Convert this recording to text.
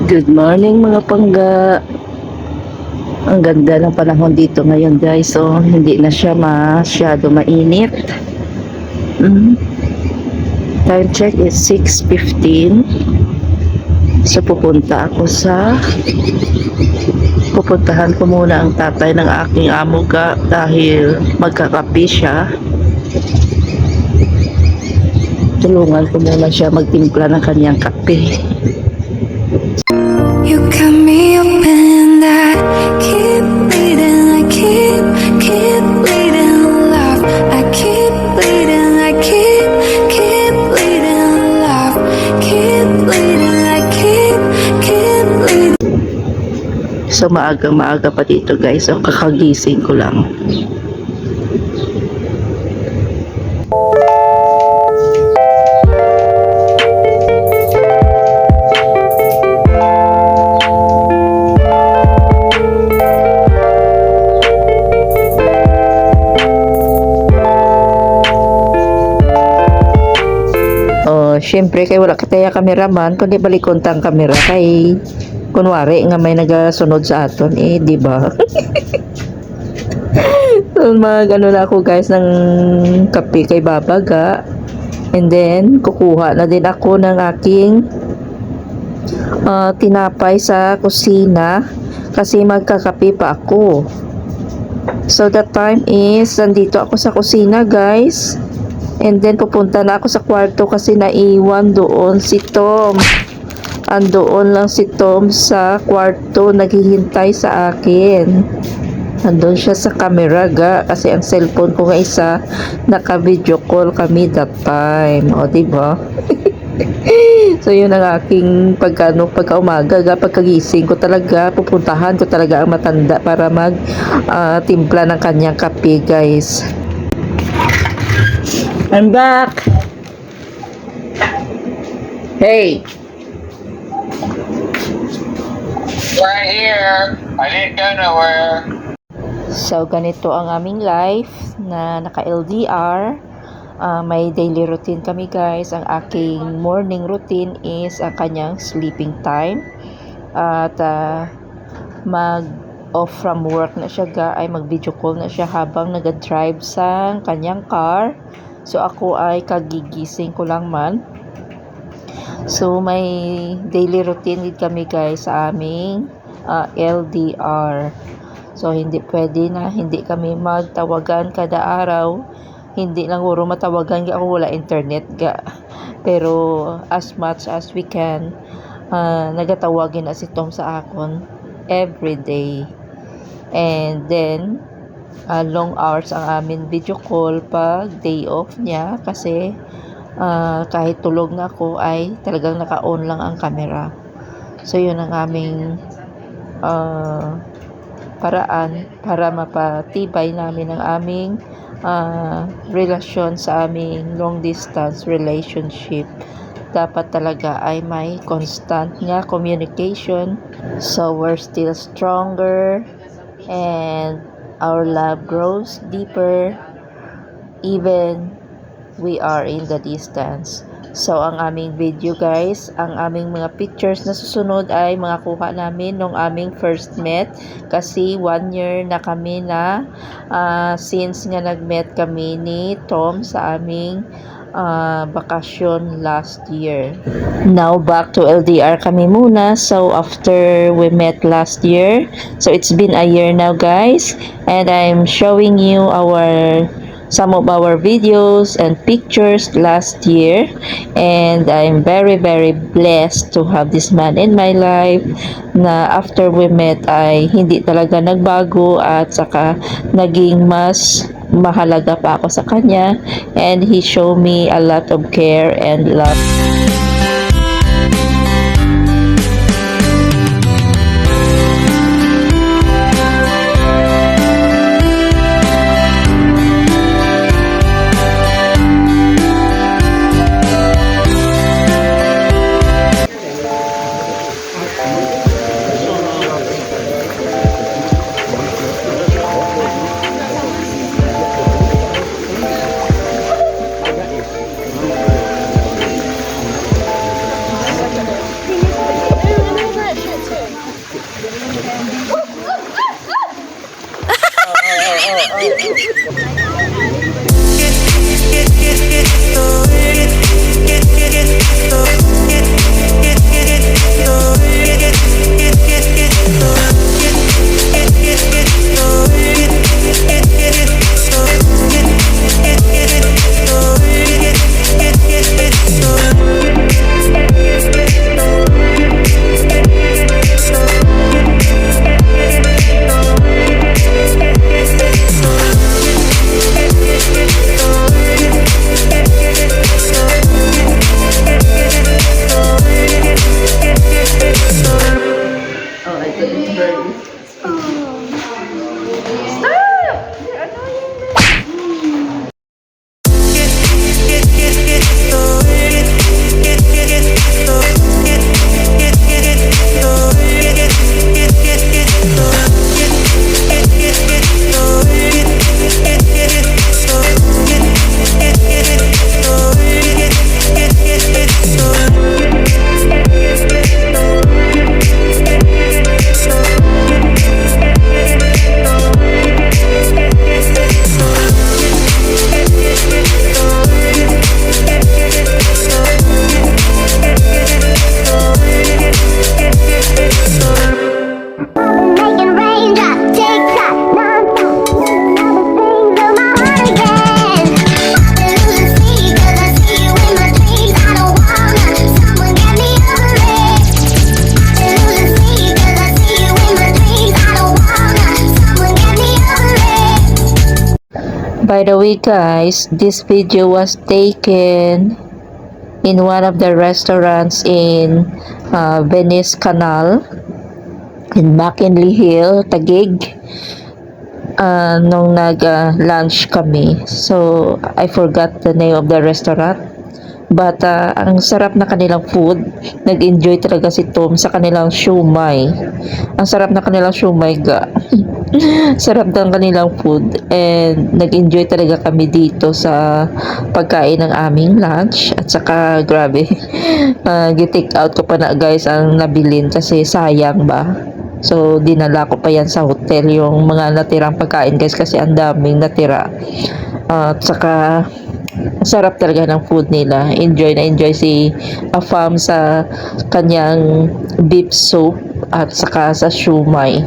Good morning mga pangga. Ang ganda ng panahon dito ngayon guys. So hindi na siya masyado mainit. Time check is 6:15. So pupuntahan ko muna ang tatay ng aking amuga dahil magkakape siya. Tulungan ko muna siya magtimpla ng kanyang kape. You got me open, I keep bleeding, I keep bleeding love. I keep bleeding, I keep bleeding love. Keep bleeding, I keep bleeding. So maaga pa dito guys. So kakagising ko lang. Siyempre kay wala kataya cameraman kundi balikon tang camera kay kunwari nga may nagasunod sa aton di ba? So magano na ako guys ng kape kay babaga, and then kukuha na din ako ng aking tinapay sa kusina kasi magkakape pa ako. So that time is nandito ako sa kusina guys. And then pupunta na ako sa kwarto kasi naiwan doon si Tom. Andoon lang si Tom sa kwarto naghihintay sa akin. Andun siya sa camera kasi ang cellphone ko nga isa naka-video call kami that time. O diba? So yun ang aking pagka-umaga pagkagising ko talaga pupuntahan ko talaga ang matanda para mag timpla ng kanyang kape guys. I'm back. Hey. Right here. I didn't go nowhere. So ganito ang aming life na naka-LDR. May daily routine kami guys. Ang aking morning routine is ang kanyang sleeping time. At mag-off from work na siya ay mag-video call na siya habang nag-drive sa kanyang car. So ako ay kagigising ko lang man. So may daily routine din kami guys sa aming LDR. So hindi pwede na hindi kami magtawagan kada araw. Hindi lang uro matawagan ako wala internet ga. Pero as much as we can nagatawagin na si Tom sa akon every day. And then long hours ang amin video call pag day off niya kasi kahit tulog na ako ay talagang naka-on lang ang camera. So yun ang aming paraan para mapatibay namin ang aming relasyon sa aming long distance relationship. Dapat talaga ay may constant nga communication so we're still stronger and our love grows deeper even we are in the distance. So ang aming video guys, ang aming mga pictures na susunod ay mga kuha namin nung aming first met kasi 1 year na kami na since nga nag-met kami ni Tom sa aming bakasyon last year. Now back to LDR kami muna. So after we met last year, so it's been a year now guys, and I'm showing you some of our videos and pictures last year, and I'm very blessed to have this man in my life na after we met ay hindi talaga nagbago at saka naging mas mahalaga pa ako sa kanya, and he showed me a lot of care and love. Oh, ito is bird. Making raindrops, tick-tock, non-stop. Never things of my heart again. Losing sleep 'cause I see you in my dreams. I don't wanna, someone get me over it. Losing sleep 'cause I see you in my dreams. I don't wanna, someone get me over it. By the way guys, this video was taken in one of the restaurants in Venice Canal in McKinley Hill, Taguig. Nung nag-lunch kami. So, I forgot the name of the restaurant. But, ang sarap na kanilang food. Nag-enjoy talaga si Tom sa kanilang siumay. Ang sarap na kanilang siumay ga. Sarap ng kanilang food. And, nag-enjoy talaga kami dito sa pagkain ng aming lunch. At saka, grabe. Gi-take out ko pa na guys ang nabilin kasi sayang ba. So, dinala ko pa yan sa hotel yung mga natirang pagkain guys kasi ang daming natira. At saka, sarap talaga ng food nila. Enjoy na enjoy si Afam sa kanyang beef soup at saka sa siumay.